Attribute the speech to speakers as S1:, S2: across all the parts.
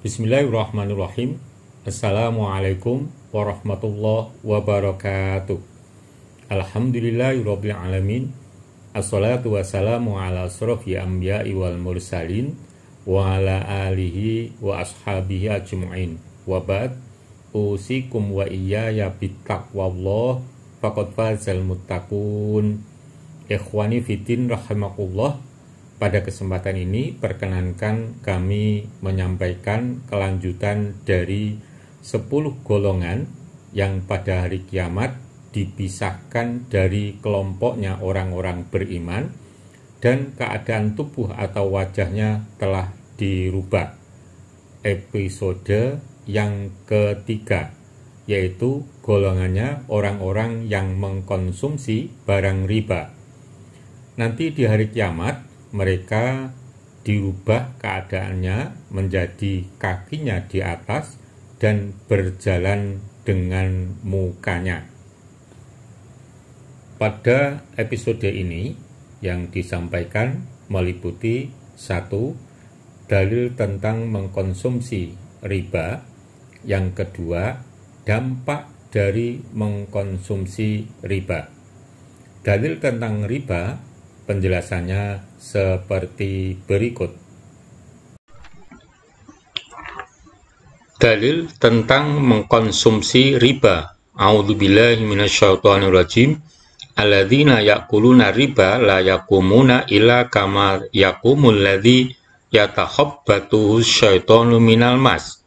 S1: Bismillahirrahmanirrahim. Assalamualaikum warahmatullahi wabarakatuh. Alhamdulillahirabbil alamin. Assalatu wassalamu ala asrofil anbiya'i wal mursalin wa ala alihi wa ashabihi ajma'in. Wa ba'd, usikum wa iyaya bittaqwallah faqad fazal muttaqun. Ikhwani fiddin rahimakumullah. Pada kesempatan ini perkenankan kami menyampaikan kelanjutan dari 10 golongan yang pada hari kiamat dipisahkan dari kelompoknya orang-orang beriman dan keadaan tubuh atau wajahnya telah dirubah. Episode yang ketiga, yaitu golongannya orang-orang yang mengkonsumsi barang riba. Nanti di hari kiamat mereka dirubah keadaannya menjadi kakinya di atas dan berjalan dengan mukanya. Pada episode ini yang disampaikan meliputi 1. Dalil tentang mengkonsumsi riba. Yang kedua, dampak dari mengkonsumsi riba. Dalil tentang riba penjelasannya seperti berikut. Dalil tentang mengkonsumsi riba. A'udzubillahi minasyaitonirrajim. Alladzina ya'kuluna riba la yaqumuna illa kama yaqumul ladzi yatakhabbatuhu syaitanu minal mas.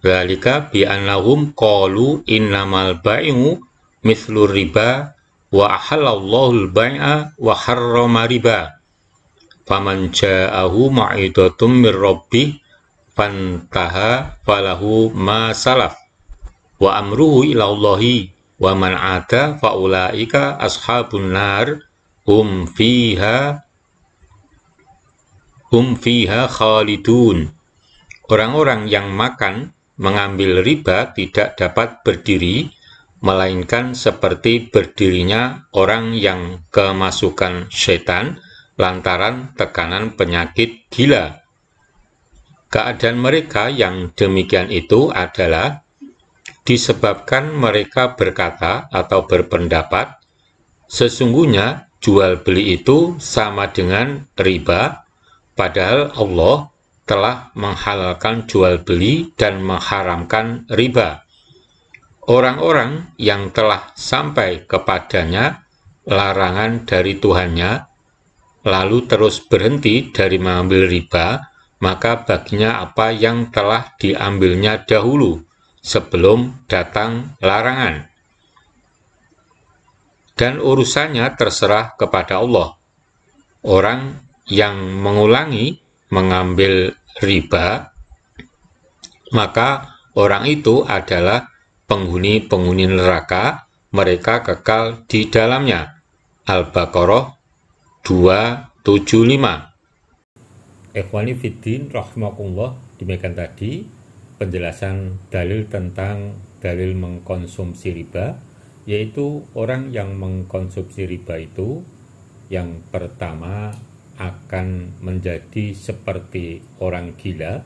S1: Dzalika bi annahum qalu innamal bai'u mithlur riba wa ahallallahu al-bai'a wa harrama riba. Faman ja'ahu ma'idatum mir rabbih fantaha falahu ma salaf wa amruhu ila Allahi wa man 'ada fa ulaika ashabun nar hum fiha khalidun. Orang-orang yang makan mengambil riba tidak dapat berdiri melainkan seperti berdirinya orang yang kemasukan setan lantaran tekanan penyakit gila. Keadaan mereka yang demikian itu adalah disebabkan mereka berkata atau berpendapat, sesungguhnya jual beli itu sama dengan riba, padahal Allah telah menghalalkan jual beli dan mengharamkan riba. Orang-orang yang telah sampai kepadanya larangan dari Tuhannya, lalu terus berhenti dari mengambil riba, maka baginya apa yang telah diambilnya dahulu sebelum datang larangan. Dan urusannya terserah kepada Allah. Orang yang mengulangi mengambil riba, maka orang itu adalah penghuni-penghuni neraka, mereka kekal di dalamnya. Al-Baqarah 275. Ikhwani fiddin rahimakumullah, demikian tadi penjelasan dalil tentang dalil mengkonsumsi riba, yaitu orang yang mengkonsumsi riba itu yang pertama akan menjadi seperti orang gila.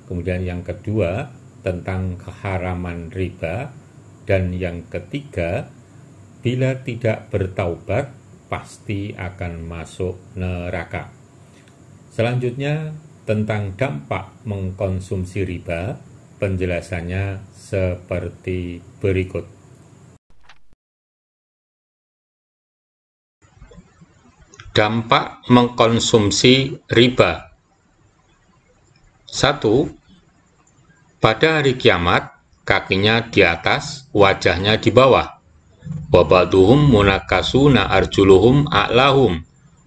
S1: Kemudian yang kedua tentang keharaman riba, dan yang ketiga, bila tidak bertaubat pasti akan masuk neraka. Selanjutnya tentang dampak mengkonsumsi riba, penjelasannya seperti berikut. Dampak mengkonsumsi riba. 1. Pada hari kiamat, kakinya di atas, wajahnya di bawah. Wa ba'duhum munakasuna arjuluhum a'lahum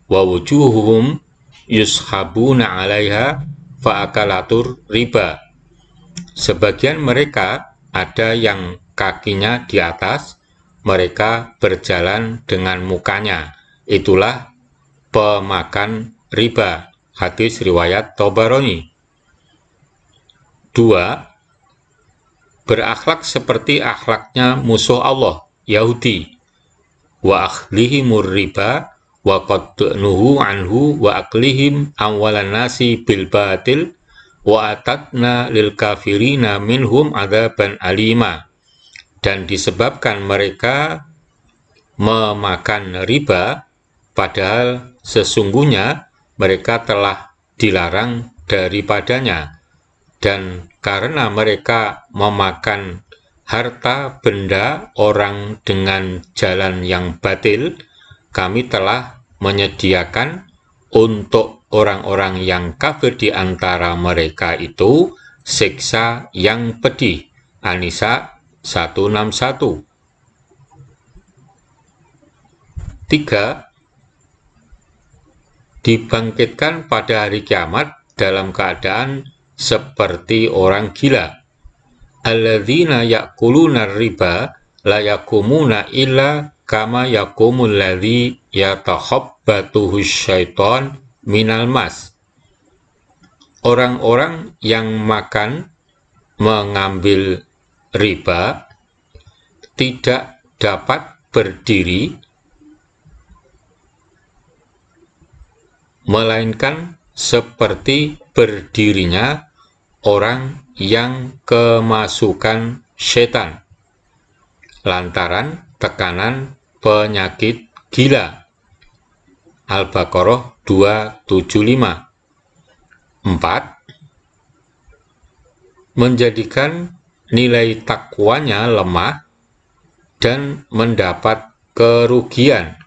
S1: wa wujuhuhum yushabuna 'alaiha fa'akalatur riba. Sebagian mereka ada yang kakinya di atas, mereka berjalan dengan mukanya. Itulah pemakan riba. Hadis riwayat Tabarani. 2. Berakhlak seperti akhlaknya musuh Allah, Yahudi. Wa akhlihimur riba wa qad nuhu anhu wa aklihim amwalan nasi bil batil wa atatna lil kafirina minhum adzaban alima, dan disebabkan mereka memakan riba, padahal sesungguhnya mereka telah dilarang daripadanya, dan karena mereka memakan harta benda orang dengan jalan yang batil, kami telah menyediakan untuk orang-orang yang kafir di antara mereka itu siksa yang pedih. An-Nisa 161. 3. Dibangkitkan pada hari kiamat dalam keadaan seperti orang gila. Alladzina ya'kuluna riba la yakumuna illa kama yakumul ladzi yatakhabbatuhu syaiton minal mas. Orang-orang yang mengambil riba tidak dapat berdiri melainkan seperti berdirinya orang yang kemasukan setan lantaran tekanan penyakit gila. Al-Baqarah 275. 4. Menjadikan nilai takwanya lemah dan mendapat kerugian.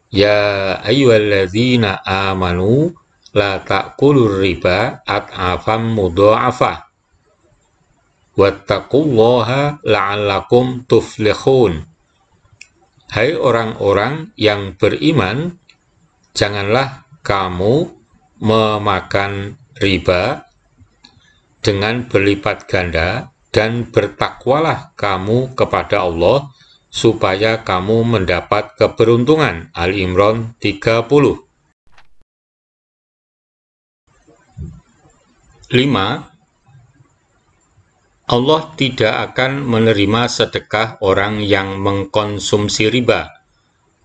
S1: Ya ayyuhalladzina amanu la ta'kulur riba ad'afam mudha'afah wattaqullaha la'allakum tuflihun. Hai orang-orang yang beriman, janganlah kamu memakan riba dengan berlipat ganda, dan bertakwalah kamu kepada Allah supaya kamu mendapat keberuntungan. Ali Imran 30. 5. Allah tidak akan menerima sedekah orang yang mengkonsumsi riba.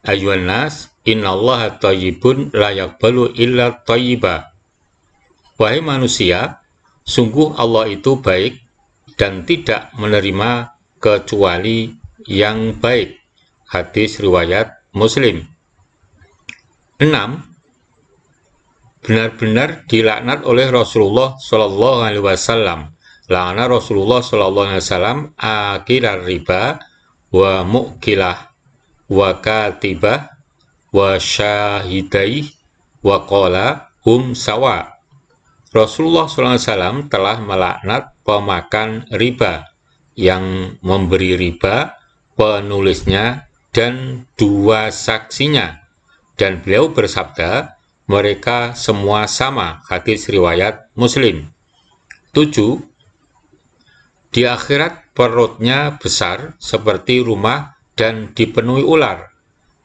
S1: Ayuhan nas, innallaha thayyibun la yaqbalu illa thayyiba. Wahai manusia, sungguh Allah itu baik dan tidak menerima kecuali yang baik. Hadis riwayat Muslim. 6. Benar-benar dilaknat oleh Rasulullah Shallallahu Alaihi Wasallam. La'ana Rasulullah Shallallahu Alaihi Wasallam akilar riba wa mu'kilah wa katibah wa syahidai wa qala hum sawa. Rasulullah Shallallahu Alaihi Wasallam telah melaknat pemakan riba, yang memberi riba, penulisnya, dan dua saksinya. Dan beliau bersabda, mereka semua sama. Hadis riwayat Muslim. 7. Di akhirat perutnya besar seperti rumah dan dipenuhi ular.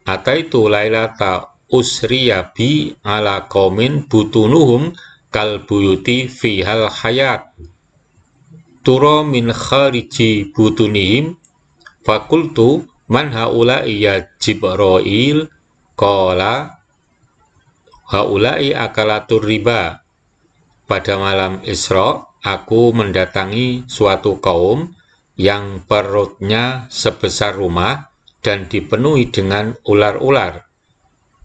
S1: Ataitu lailata usriya bi ala qaumin butunuhum kal buyuti fihal hayat. Turo min khariji butunihim fakultu man haula'i ya Jibril qala haula'i akalatur riba. Pada malam Isra, aku mendatangi suatu kaum yang perutnya sebesar rumah dan dipenuhi dengan ular-ular.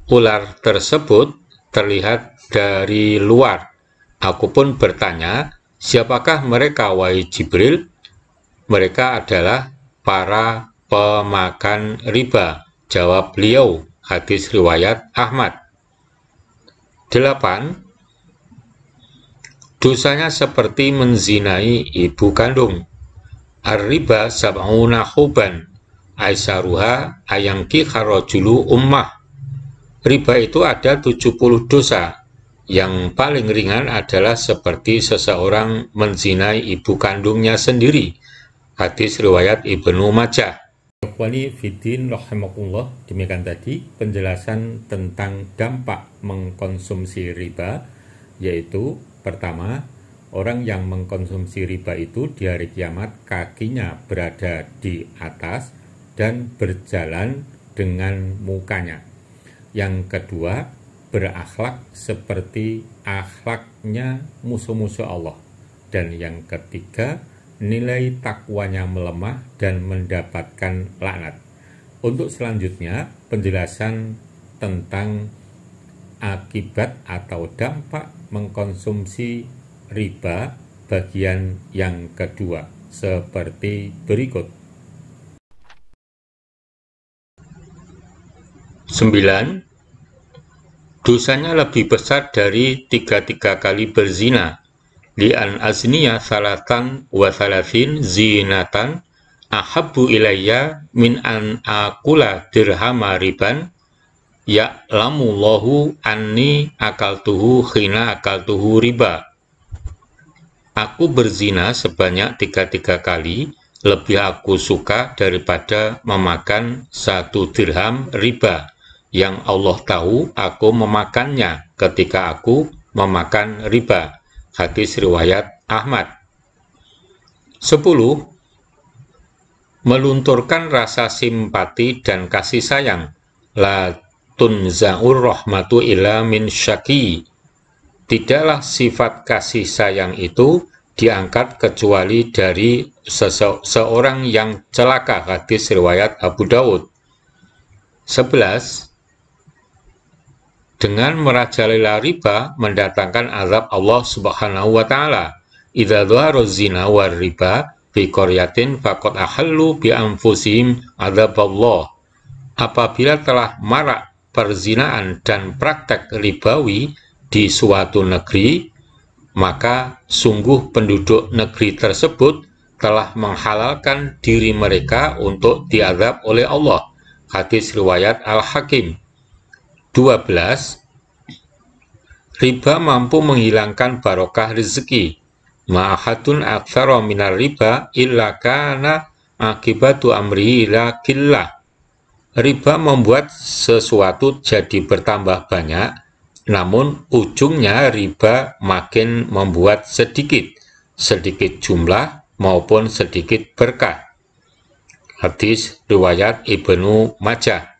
S1: Ular tersebut terlihat dari luar. Aku pun bertanya, siapakah mereka, wahai Jibril? Mereka adalah para pemakan riba, jawab beliau. Hadis riwayat Ahmad. 8. Dosanya seperti menzinai ibu kandung. Ar-riba sab'una huban aisaruha ayangki kharajulu ummah. Riba itu ada 70 dosa. Yang paling ringan adalah seperti seseorang menzinai ibu kandungnya sendiri. Hadis riwayat Ibnu Majah. Ikhwani fiddin rahimakumullah, demikian tadi penjelasan tentang dampak mengkonsumsi riba, yaitu pertama, orang yang mengkonsumsi riba itu di hari kiamat kakinya berada di atas dan berjalan dengan mukanya. Yang kedua, berakhlak seperti akhlaknya musuh-musuh Allah. Dan yang ketiga, nilai takwanya melemah dan mendapatkan laknat. Untuk selanjutnya, penjelasan tentang akibat atau dampak mengkonsumsi riba bagian yang kedua seperti berikut. 9. Dosanya lebih besar dari 33 kali berzina. Li'an azniya salatan wa salasin zinatan ahabbu ilayya min an akula dirhama riban ya'lamullahu anni akaltuhu khina akaltuhu riba. Aku berzina sebanyak 33 kali, lebih aku suka daripada memakan 1 dirham riba, yang Allah tahu aku memakannya ketika aku memakan riba. Hadis riwayat Ahmad. 10. Melunturkan rasa simpati dan kasih sayang. La tunza'ur rahmatu illa min syaki. Tidaklah sifat kasih sayang itu diangkat kecuali dari seorang yang celaka. Hadis riwayat Abu Dawud. 11. Dengan merajalela riba mendatangkan azab Allah Subhanahu wa Ta'ala. Idza dhahara zina war riba fi qaryatin faqad ahallu bi anfusihim adzaballah. Apabila telah marak perzinaan dan praktek ribawi di suatu negeri, maka sungguh penduduk negeri tersebut telah menghalalkan diri mereka untuk diazab oleh Allah. Hadis riwayat Al-Hakim. 12. Riba mampu menghilangkan barokah rezeki. Ma'ahadun aktsara minar riba illa kana akibatu amri ila killah. Riba membuat sesuatu jadi bertambah banyak, namun ujungnya riba makin membuat sedikit jumlah maupun sedikit berkah. Hadis riwayat Ibnu Majah.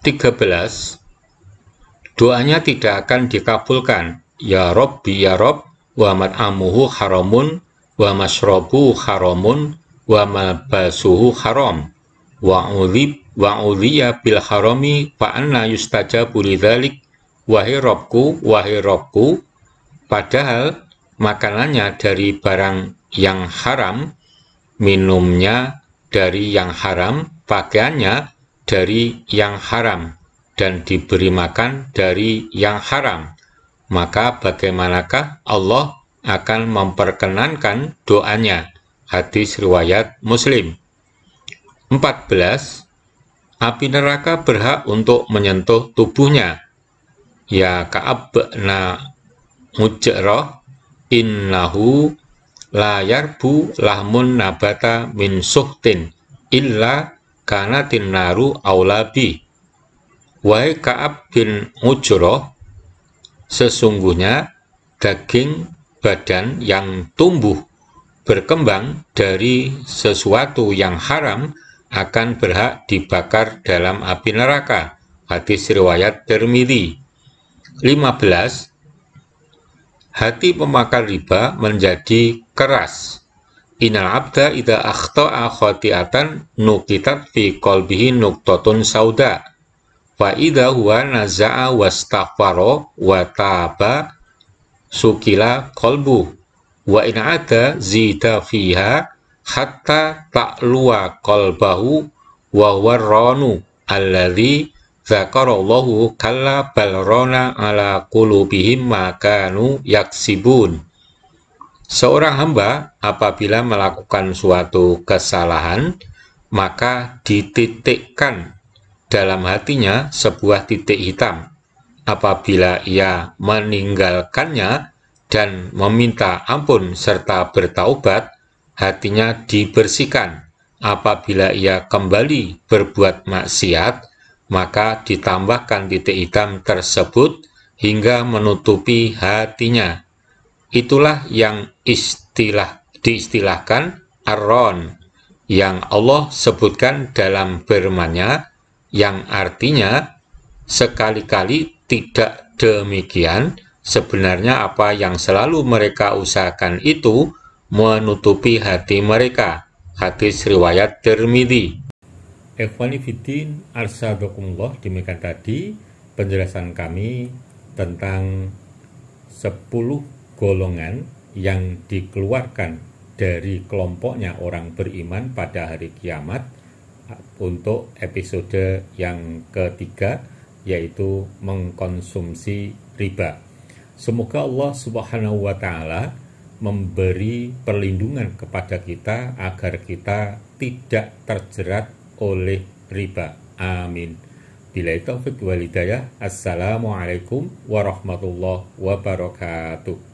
S1: 13. Doanya tidak akan dikabulkan. Ya Rabbi ya Rabb, wa mat'amuhu haramun, wa mashrabuhu haramun, wa malbasuhu haram, wa udhiya bil harami fa anna yustajabu lidzalik. Wahai Rabbku, padahal makanannya dari barang yang haram, minumnya dari yang haram, pakaiannya dari yang haram, dan diberi makan dari yang haram, maka bagaimanakah Allah akan memperkenankan doanya? Hadis riwayat Muslim. 14. Api neraka berhak untuk menyentuh tubuhnya. Ya Ka'ab na Mujrah, innahu la yarbu lahmun nabata min suhtin illa kanatin naru aulabi. Wahai Ka'ab bin Ujrah, sesungguhnya daging badan yang tumbuh berkembang dari sesuatu yang haram akan berhak dibakar dalam api neraka. Hadis riwayat Tirmidzi. 15. Hati pemakan riba menjadi keras. Innal abda idza akhta'a khati'atan nuqitat fi qalbihi nuqtatun sauda. Fa idza huwa naza'a wastaghfara wa taba sukila qalbu. Wa in ada zida fiha hatta ta'luwa qalbahu wa huwa ranu alladzi dzakarallahu kalla bal rana ala qulubihim ma kanu yaksibun. Seorang hamba apabila melakukan suatu kesalahan, maka dititikkan dalam hatinya sebuah titik hitam. Apabila ia meninggalkannya dan meminta ampun serta bertaubat, hatinya dibersihkan. Apabila ia kembali berbuat maksiat, maka ditambahkan titik hitam tersebut hingga menutupi hatinya. Itulah yang diistilahkan ar-ron, yang Allah sebutkan dalam firman-Nya, yang artinya sekali-kali tidak demikian. Sebenarnya apa yang selalu mereka usahakan itu menutupi hati mereka. Hadis riwayat Tirmidzi. Ikhwani fiddin, arsyadakumullah, demikian tadi penjelasan kami tentang 10 golongan yang dikeluarkan dari kelompoknya orang beriman pada hari kiamat untuk episode yang ketiga, yaitu mengkonsumsi riba. Semoga Allah Subhanahu wa Ta'ala memberi perlindungan kepada kita agar kita tidak terjerat oleh riba. Amin. Billahi taufiq wal hidayah. Assalamualaikum warahmatullahi wabarakatuh.